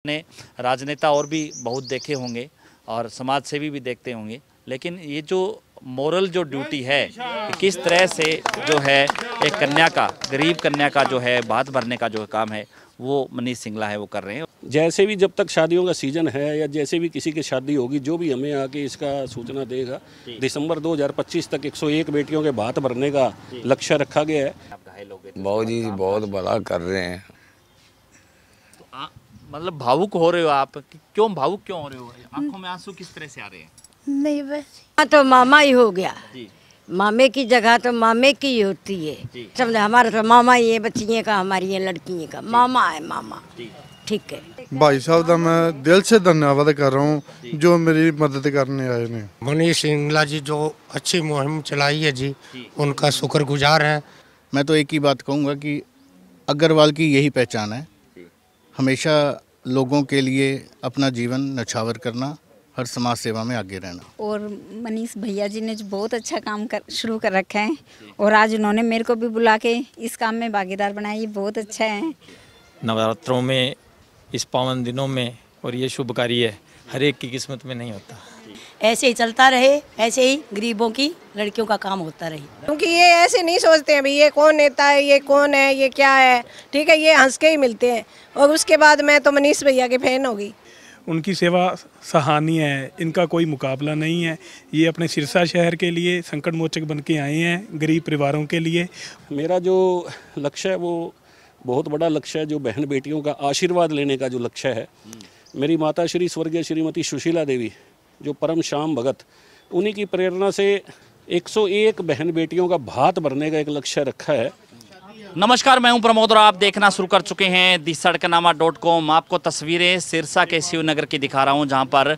ने राजनेता और भी बहुत देखे होंगे और समाज सेवी भी देखते होंगे, लेकिन ये जो मोरल जो ड्यूटी है कि किस तरह से जो है एक कन्या का, गरीब कन्या का जो है बात भरने का जो काम है वो मनीष सिंगला है वो कर रहे हैं। जैसे भी जब तक शादियों का सीजन है या जैसे भी किसी की शादी होगी, जो भी हमें आके इसका सूचना देगा, दिसंबर 2025 तक 101 बेटियों के भात भरने का लक्ष्य रखा गया है। बहुत जी बहुत बड़ा कर रहे हैं। तो मतलब भावुक हो रहे हो आप, क्यों भावुक क्यों हो रहे हो? आंखों में आंसू किस तरह से आ रहे हैं? नहीं बस तो मामा ही हो गया जी। मामे की जगह तो मामे की ही होती है, समझे। हमारा तो मामा ही है, बच्चियों का, हमारी है लड़कियों का मामा है मामा। ठीक है भाई साहब का मैं दिल से धन्यवाद कर रहा हूँ जो मेरी मदद करने आए ने। मनीष सिंगला जी जो अच्छी मुहिम चलाई है जी, उनका शुक्रगुजार है। मैं तो एक ही बात कहूँगा कि अग्रवाल की यही पहचान है, हमेशा लोगों के लिए अपना जीवन न्यौछावर करना, हर समाज सेवा में आगे रहना। और मनीष भैया जी ने जो बहुत अच्छा काम शुरू कर रखा है और आज उन्होंने मेरे को भी बुला के इस काम में भागीदार बनाया, ये बहुत अच्छा है। नवरात्रों में, इस पावन दिनों में, और ये शुभ कार्य हर एक की किस्मत में नहीं होता। ऐसे ही चलता रहे, ऐसे ही गरीबों की लड़कियों का काम होता रहे। क्योंकि ये ऐसे नहीं सोचते हैं भाई ये कौन नेता है, ये कौन है, ये क्या है, ठीक है, ये हंस के ही मिलते हैं। और उसके बाद मैं तो मनीष भैया के फैन हो गई। उनकी सेवा सराहनीय है, इनका कोई मुकाबला नहीं है। ये अपने सिरसा शहर के लिए संकट मोचक बन के आए हैं, गरीब परिवारों के लिए। मेरा जो लक्ष्य है वो बहुत बड़ा लक्ष्य है, जो बहन बेटियों का आशीर्वाद लेने का जो लक्ष्य है। मेरी माता श्री स्वर्गीय श्रीमती सुशीला देवी जो परम श्याम भगत, उन्हीं की प्रेरणा से 101 बहन बेटियों का भात भरने का एक लक्ष्य रखा है। नमस्कार, मैं हूं प्रमोद और आप देखना शुरू कर चुके हैं दी-सड़कनामा.com। आपको तस्वीरें सिरसा के शिवनगर की दिखा रहा हूं, जहां पर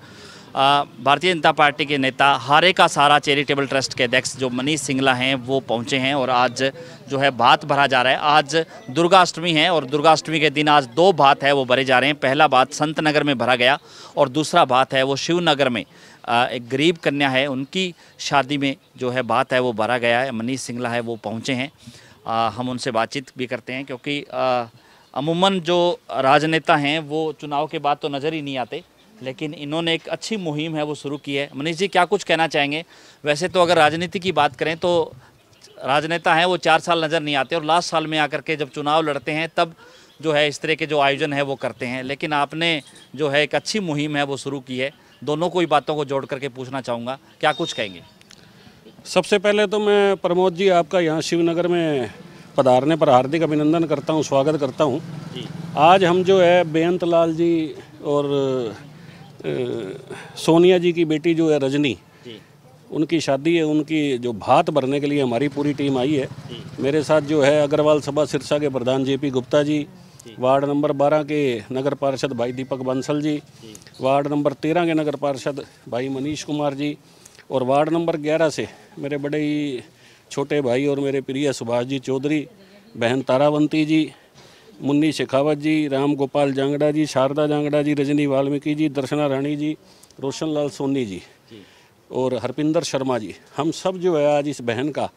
भारतीय जनता पार्टी के नेता हारे का सहारा चैरिटेबल ट्रस्ट के अध्यक्ष जो मनीष सिंगला हैं वो पहुंचे हैं और आज जो है भात भरा जा रहा है। आज दुर्गाष्टमी है और दुर्गाष्टमी के दिन आज 2 भात है वो भरे जा रहे हैं। पहला भात संत नगर में भरा गया और दूसरा भात है वो शिवनगर में एक गरीब कन्या है, उनकी शादी में जो है भात है वो भरा गया है। मनीष सिंगला है वो पहुँचे हैं, हम उनसे बातचीत भी करते हैं क्योंकि अमूमन जो राजनेता हैं वो चुनाव के बाद तो नज़र ही नहीं आते, लेकिन इन्होंने एक अच्छी मुहिम है वो शुरू की है। मनीष जी क्या कुछ कहना चाहेंगे? वैसे तो अगर राजनीति की बात करें तो राजनेता हैं वो 4 साल नज़र नहीं आते और लास्ट साल में आकर के जब चुनाव लड़ते हैं तब जो है इस तरह के जो आयोजन है वो करते हैं, लेकिन आपने जो है एक अच्छी मुहिम है वो शुरू की है। दोनों को ही बातों को जोड़ करके पूछना चाहूँगा, क्या कुछ कहेंगे? सबसे पहले तो मैं प्रमोद जी आपका यहाँ शिवनगर में पधारने पर हार्दिक अभिनंदन करता हूँ, स्वागत करता हूँ। आज हम जो है बेअंत लाल जी और सोनिया जी की बेटी जो है रजनी, उनकी शादी है, उनकी जो भात भरने के लिए हमारी पूरी टीम आई है। मेरे साथ जो है अग्रवाल सभा सिरसा के प्रधान JP Gupta ji, ward number 12 के नगर पार्षद भाई दीपक बंसल जी, वार्ड नंबर 13 के नगर पार्षद भाई मनीष कुमार जी, और वार्ड नंबर 11 से मेरे बड़े ही छोटे भाई और मेरे प्रिय सुभाष जी चौधरी, बहन तारावंती जी, मुन्नी शेखावत जी, राम गोपाल जांगड़ा जी, शारदा जांगड़ा जी, रजनी वाल्मीकि जी, दर्शना रानी जी, रोशन लाल सोनी जी और हरपिंदर शर्मा जी। हम सब जो है आज इस बहन का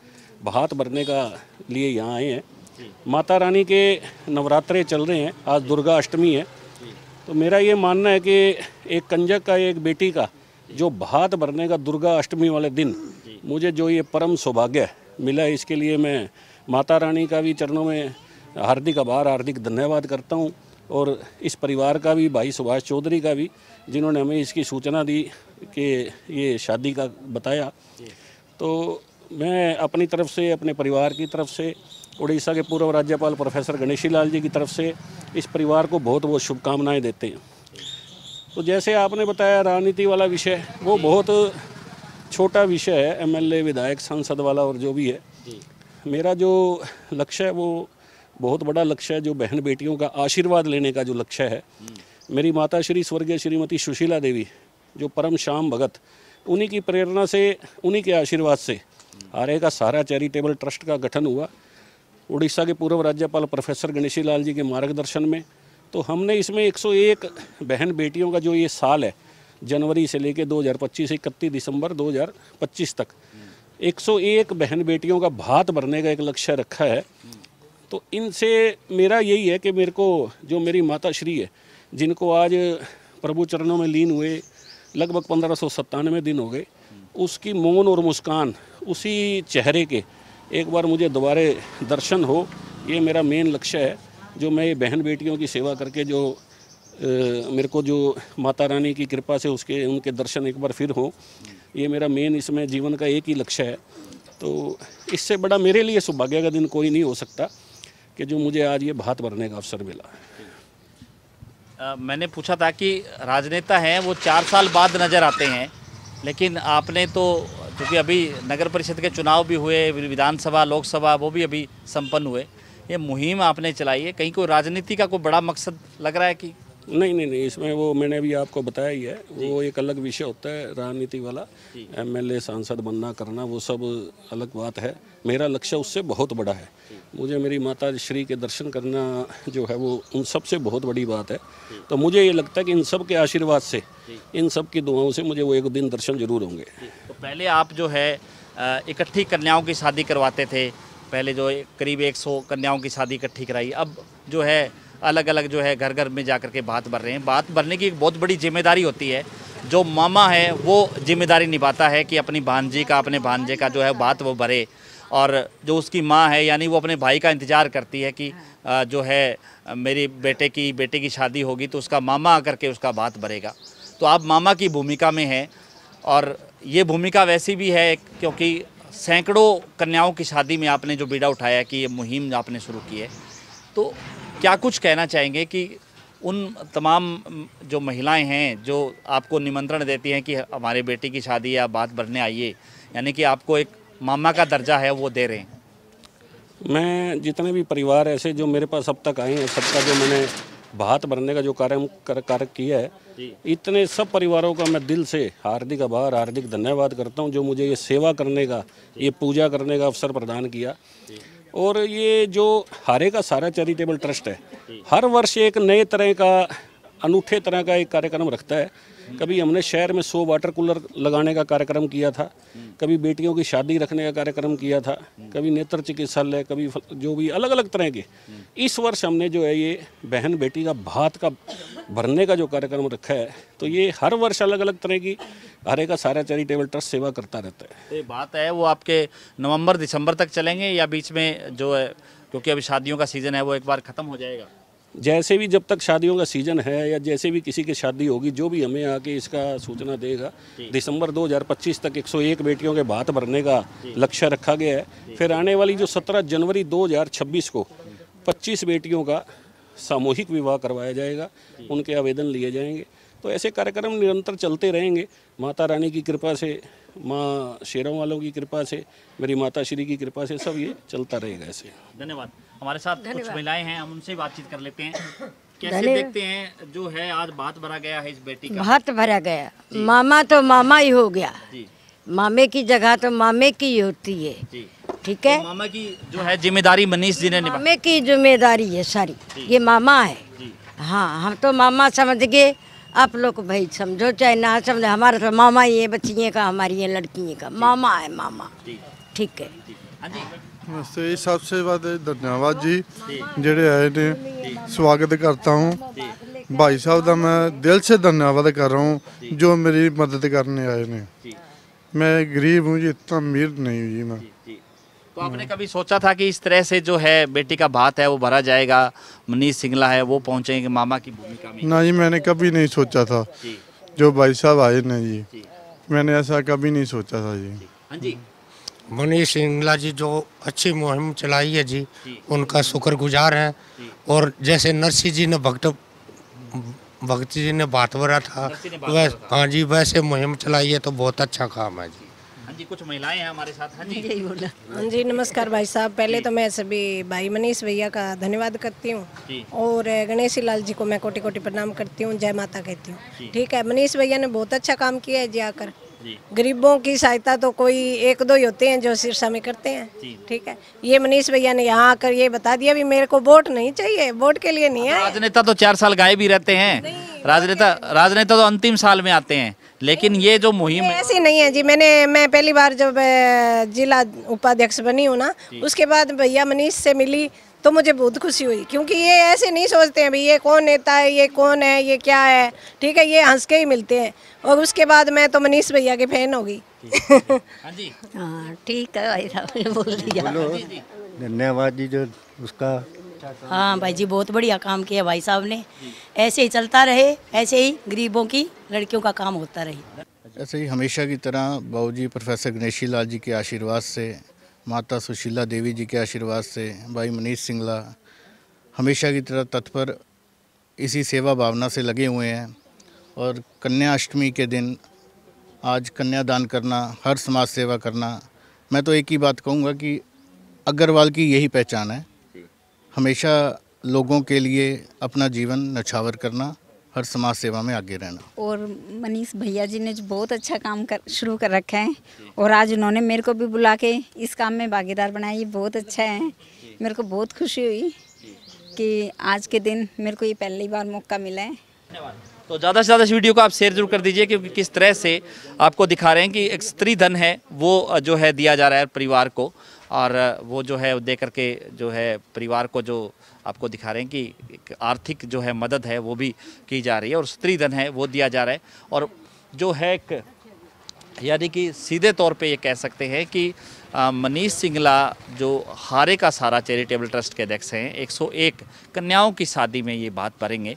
भात भरने का लिए यहाँ आए हैं। माता रानी के नवरात्रे चल रहे हैं, आज दुर्गा अष्टमी है, तो मेरा ये मानना है कि एक कंजक का, एक बेटी का जो भात भरने का दुर्गा अष्टमी वाले दिन मुझे जो ये परम सौभाग्य मिला है, इसके लिए मैं माता रानी का भी चरणों में हार्दिक आभार, हार्दिक धन्यवाद करता हूँ। और इस परिवार का भी, भाई सुभाष चौधरी का भी, जिन्होंने हमें इसकी सूचना दी कि ये शादी का बताया। तो मैं अपनी तरफ से, अपने परिवार की तरफ से, उड़ीसा के पूर्व राज्यपाल प्रोफेसर गणेशी लाल जी की तरफ से इस परिवार को बहुत बहुत शुभकामनाएँ देते हैं। तो जैसे आपने बताया राजनीति वाला विषय, वो बहुत छोटा विषय है, MLA विधायक सांसद वाला और जो भी है। मेरा जो लक्ष्य है वो बहुत बड़ा लक्ष्य है, जो बहन बेटियों का आशीर्वाद लेने का जो लक्ष्य है। मेरी माता श्री स्वर्गीय श्रीमती सुशीला देवी जो परम श्याम भगत, उन्हीं की प्रेरणा से, उन्हीं के आशीर्वाद से हारे का सहारा चैरिटेबल ट्रस्ट का गठन हुआ उड़ीसा के पूर्व राज्यपाल प्रोफेसर गणेशी लाल जी के मार्गदर्शन में। तो हमने इसमें 101 बहन बेटियों का जो ये साल है, जनवरी से लेकर 2025 से 31 दिसंबर 2025 तक 101 बहन बेटियों का भात भरने का एक लक्ष्य रखा है। तो इनसे मेरा यही है कि मेरे को जो मेरी माता श्री है, जिनको आज प्रभु चरणों में लीन हुए लगभग 1597 दिन हो गए, उसकी मौन और मुस्कान, उसी चेहरे के एक बार मुझे दोबारे दर्शन हो, ये मेरा मेन लक्ष्य है। जो मैं ये बहन बेटियों की सेवा करके जो मेरे को जो माता रानी की कृपा से उनके दर्शन एक बार फिर हो, ये मेरा मेन इसमें जीवन का एक ही लक्ष्य है। तो इससे बड़ा मेरे लिए सौभाग्य का दिन कोई नहीं हो सकता कि जो मुझे आज ये भात भरने का अवसर मिला। मैंने पूछा था कि राजनेता हैं वो 4 साल बाद नज़र आते हैं, लेकिन आपने तो क्योंकि अभी नगर परिषद के चुनाव भी हुए, विधानसभा लोकसभा वो भी अभी संपन्न हुए, ये मुहिम आपने चलाई है, कहीं कोई राजनीति का कोई बड़ा मकसद लग रहा है कि? नहीं, इसमें वो मैंने भी आपको बताया ही है, वो एक अलग विषय होता है राजनीति वाला, एमएलए सांसद बनना करना वो सब अलग बात है। मेरा लक्ष्य उससे बहुत बड़ा है। मुझे मेरी माता श्री के दर्शन करना जो है वो उन सब से बहुत बड़ी बात है। तो मुझे ये लगता है कि इन सब के आशीर्वाद से, इन सब की दुआओं से मुझे वो एक दिन दर्शन जरूर होंगे। तो पहले आप जो है इकट्ठी कन्याओं की शादी करवाते थे, पहले जो करीब 100 कन्याओं की शादी इकट्ठी कराई, अब जो है अलग अलग जो है घर घर में जा कर के भात भर रहे हैं। भात भरने की एक बहुत बड़ी जिम्मेदारी होती है, जो मामा है वो जिम्मेदारी निभाता है कि अपनी भांजी का, अपने भांजे का जो है भात वो भरे, और जो उसकी माँ है यानी वो अपने भाई का इंतज़ार करती है कि जो है मेरी बेटे की शादी होगी तो उसका मामा आकर के उसका भात भरेगा। तो आप मामा की भूमिका में हैं, और ये भूमिका वैसी भी है क्योंकि सैकड़ों कन्याओं की शादी में आपने जो बीड़ा उठाया कि ये मुहिम आपने शुरू की है, तो क्या कुछ कहना चाहेंगे कि उन तमाम जो महिलाएं हैं जो आपको निमंत्रण देती हैं कि हमारे बेटी की शादी या बात भरने आइए, यानी कि आपको एक मामा का दर्जा है वो दे रहे हैं? मैं जितने भी परिवार ऐसे जो मेरे पास अब तक आए हैं, सबका जो मैंने भात भरने का जो कार्य किया है, इतने सब परिवारों का मैं दिल से हार्दिक आभार, हार्दिक धन्यवाद करता हूं, जो मुझे ये सेवा करने का, ये पूजा करने का अवसर प्रदान किया। और ये जो हारे का सारा चैरिटेबल ट्रस्ट है, हर वर्ष एक नए तरह का, अनूठे तरह का एक कार्यक्रम रखता है। कभी हमने शहर में 100 वाटर कूलर लगाने का कार्यक्रम किया था, कभी बेटियों की शादी रखने का कार्यक्रम किया था, कभी नेत्र चिकित्सालय, कभी जो भी अलग अलग तरह के। इस वर्ष हमने जो है ये बहन बेटी का भात का भरने का जो कार्यक्रम रखा है, तो ये हर वर्ष अलग अलग तरह की हरे का सारा चैरिटेबल ट्रस्ट सेवा करता रहता है। तो ये बात है वो आपके नवंबर दिसंबर तक चलेंगे या बीच में जो है, क्योंकि अभी शादियों का सीज़न है वो एक बार ख़त्म हो जाएगा? जैसे भी जब तक शादियों का सीज़न है या जैसे भी किसी की शादी होगी, जो भी हमें आके इसका सूचना देगा, दिसंबर 2025 तक 101 बेटियों के भात भरने का लक्ष्य रखा गया है। फिर आने वाली जो 17 जनवरी 2026 को 25 बेटियों का सामूहिक विवाह करवाया जाएगा, उनके आवेदन लिए जाएंगे। तो ऐसे कार्यक्रम निरंतर चलते रहेंगे। माता रानी की कृपा से, माँ शेरों वालों की कृपा से, मेरी माता श्री की कृपा से सब ये चलता रहेगा ऐसे। धन्यवाद। हमारे साथ कुछ महिलाएं हैं, हम उनसे बातचीत कर लेते हैं। कैसे देखते हैं जो है आज भात भरा गया है इस बेटी का? भात भरा गया, मामा तो मामा ही हो गया, मामे की जगह तो मामे की ही होती है। ठीक है, तो मामा की जो है जिम्मेदारी मनीष जी ने निभाई। मामे की जिम्मेदारी है सारी, ये मामा है। हाँ, हम तो मामा समझ गए, आप लोग भाई समझो चाहे ना समझो, हमारा तो मामा ही है, बच्चियों का, हमारी ये लड़कियों का मामा है मामा। ठीक है, नमस्ते, सबसे ज़्यादा धन्यवाद जी जेड़े आए ने, स्वागत करता हूँ भाई साहब का। मैं दिल से धन्यवाद कर रहा हूँ जो मेरी मदद करने आए ने। मैं गरीब हूँ जी, इतना अमीर नहीं हूँ जी मैं। तो आपने कभी सोचा था कि इस तरह से जो है बेटी का भात है वो भरा जाएगा, मनीष सिंगला है वो पहुंचेंगे मामा की भूमिका में? ना जी, मैंने कभी नहीं सोचा था। जो भाई साहब आए ना जी, मैंने ऐसा कभी नहीं सोचा था जी। हाँ जी, मनीष सिंगला जी जो अच्छी मुहिम चलाई है जी, उनका शुक्रगुजार है। और जैसे नरसी जी ने भक्ति जी ने भात भरा था, वैसे हाँ जी वैसे मुहिम चलाई है, तो बहुत अच्छा काम है जी। हाँ जी, कुछ महिलाएं हैं हमारे साथ। हाँ जी, यही बोला। हाँ जी, नमस्कार भाई साहब। पहले तो मैं सभी भाई मनीष भैया का धन्यवाद करती हूँ, और गणेश लाल जी को मैं कोटि कोटि प्रणाम करती हूँ, जय माता कहती हूँ। ठीक है, मनीष भैया ने बहुत अच्छा काम किया है जी आकर। गरीबों की सहायता तो कोई 1-2 ही होते हैं जो सिरसा में करते हैं। ठीक है, ये मनीष भैया ने यहाँ आकर ये बता दिया भी मेरे को वोट नहीं चाहिए, वोट के लिए नहीं है। राजनेता तो 4 साल गायब ही रहते हैं, राजनेता तो अंतिम साल में आते हैं, लेकिन ये जो मुहिम ऐसी नहीं है जी। मैं पहली बार जब जिला उपाध्यक्ष बनी हूँ ना, उसके बाद भैया मनीष से मिली तो मुझे बहुत खुशी हुई, क्योंकि ये ऐसे नहीं सोचते हैं भाई ये कौन नेता है, ये कौन है, ये क्या है, ठीक है, ये हंस के ही मिलते हैं। और उसके बाद मैं तो मनीष भैया के फैन हो गई। हाँ जी, हाँ ठीक है भाई साहब ने बोल दिया। धन्यवाद जी जो उसका। हाँ भाई जी बहुत बढ़िया काम किया भाई साहब ने, ऐसे ही चलता रहे, ऐसे ही गरीबों की लड़कियों का काम होता रहे। ऐसे ही हमेशा की तरह बाबूजी प्रोफेसर गणेशी लाल जी के आशीर्वाद से, माता सुशीला देवी जी के आशीर्वाद से, भाई मनीष सिंगला हमेशा की तरह तत्पर इसी सेवा भावना से लगे हुए हैं। और कन्या अष्टमी के दिन आज कन्यादान करना, हर समाज सेवा करना, मैं तो एक ही बात कहूँगा कि अग्रवाल की यही पहचान है, हमेशा लोगों के लिए अपना जीवन न्यौछावर करना, हर समाज सेवा में आगे रहना। और मनीष भैया जी ने जो बहुत अच्छा काम शुरू कर रखा है, और आज उन्होंने मेरे को भी बुला के इस काम में भागीदार बनाया, ये बहुत अच्छा है। मेरे को बहुत खुशी हुई कि आज के दिन मेरे को ये पहली बार मौका मिला है। तो ज़्यादा से ज़्यादा इस वीडियो को आप शेयर जरूर कर दीजिए, क्योंकि किस तरह से आपको दिखा रहे हैं कि एक स्त्री धन है वो जो है दिया जा रहा है परिवार को, और वो जो है दे करके जो है परिवार को जो आपको दिखा रहे हैं कि एक आर्थिक जो है मदद है वो भी की जा रही है, और स्त्री धन है वो दिया जा रहा है। और जो है एक यानी कि सीधे तौर पे ये कह सकते हैं कि मनीष सिंगला जो हारे का सारा चैरिटेबल ट्रस्ट के अध्यक्ष हैं, 101 कन्याओं की शादी में ये बात भरेंगे,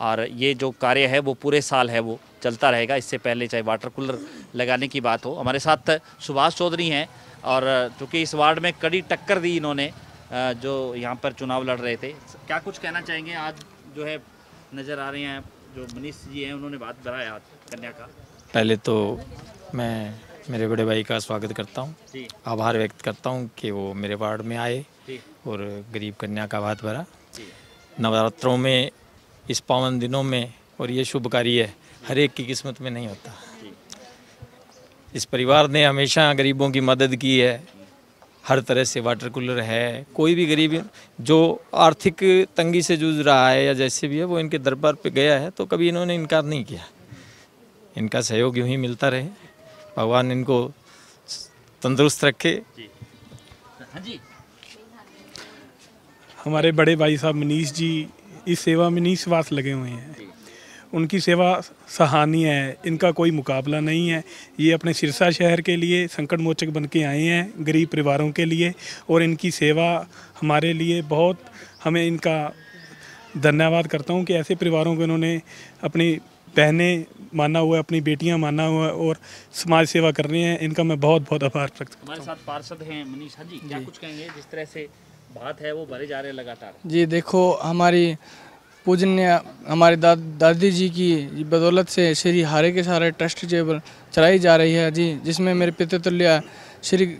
और ये जो कार्य है वो पूरे साल है वो चलता रहेगा। इससे पहले चाहे वाटर कूलर लगाने की बात हो। हमारे साथ सुभाष चौधरी हैं, और चूँकि इस वार्ड में कड़ी टक्कर दी इन्होंने जो यहाँ पर चुनाव लड़ रहे थे, क्या कुछ कहना चाहेंगे? आज जो है नज़र आ रहे हैं जो मनीष जी हैं, उन्होंने बात बढ़ाया कन्या का। पहले तो मैं मेरे बड़े भाई का स्वागत करता हूँ, आभार व्यक्त करता हूँ कि वो मेरे वार्ड में आए और गरीब कन्या का बात भरा। नवरात्रों में, इस पावन दिनों में, और ये शुभ कार्य हर एक की किस्मत में नहीं होता। इस परिवार ने हमेशा गरीबों की मदद की है, हर तरह से वाटर कूलर है, कोई भी गरीब जो आर्थिक तंगी से जूझ रहा है या जैसे भी है वो इनके दरबार पे गया है तो कभी इन्होंने इनकार नहीं किया। इनका सहयोग यूँ ही मिलता रहे, भगवान इनको तंदुरुस्त रखे। हाँ जी, हमारे बड़े भाई साहब मनीष जी इस सेवा में निस्वार्थ लगे हुए हैं, उनकी सेवा सराहनीय है, इनका कोई मुकाबला नहीं है। ये अपने सिरसा शहर के लिए संकट मोचक बन के आए हैं, गरीब परिवारों के लिए, और इनकी सेवा हमारे लिए बहुत, हमें इनका धन्यवाद करता हूँ कि ऐसे परिवारों को इन्होंने अपनी बहनें माना हुआ है, अपनी बेटियां माना हुआ है और समाज सेवा कर रही हैं। इनका मैं बहुत बहुत आभार व्यक्त करता हूँ। हमारे साथ पार्षद हैं मनीष जी, क्या कुछ कहेंगे? जिस तरह से बात है वो भरे जा रहे हैं लगातार। जी देखो, हमारी पूजनीय हमारी दादी जी की बदौलत से श्री हारे के सारे ट्रस्ट चलाई जा रही है जी, जिसमें मेरे पितृतुल्य श्री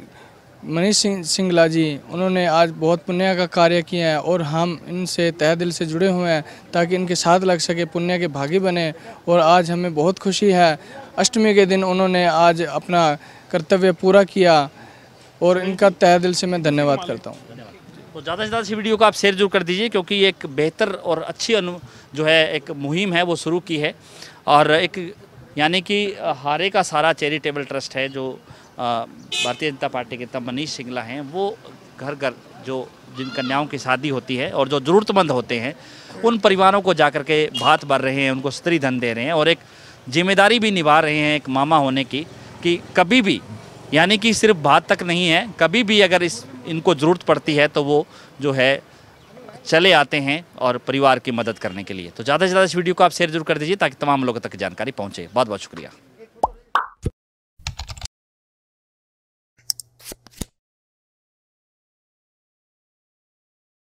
मनीष सिंगला जी, उन्होंने आज बहुत पुण्य का कार्य किया है और हम इनसे तहे दिल से जुड़े हुए हैं ताकि इनके साथ लग सके, पुण्य के भागी बने। और आज हमें बहुत खुशी है, अष्टमी के दिन उन्होंने आज अपना कर्तव्य पूरा किया और इनका तहे दिल से मैं धन्यवाद करता हूँ। तो ज़्यादा से ज़्यादा इस वीडियो को आप शेयर जरूर कर दीजिए, क्योंकि ये एक बेहतर और अच्छी जो है एक मुहिम है वो शुरू की है, और एक यानी कि हारे का सारा चैरिटेबल ट्रस्ट है जो भारतीय जनता पार्टी के तब मनीष सिंगला हैं, वो घर घर जो जिन कन्याओं की शादी होती है और जो ज़रूरतमंद होते हैं उन परिवारों को जाकर के भात भर रहे हैं, उनको स्त्री धन दे रहे हैं, और एक जिम्मेदारी भी निभा रहे हैं एक मामा होने की, कि कभी भी यानी कि सिर्फ भात तक नहीं है, कभी भी अगर इनको ज़रूरत पड़ती है तो वो जो है चले आते हैं और परिवार की मदद करने के लिए। तो ज़्यादा से ज़्यादा इस वीडियो को आप शेयर जरूर कर दीजिए ताकि तमाम लोगों तक जानकारी पहुँचे। बहुत बहुत शुक्रिया।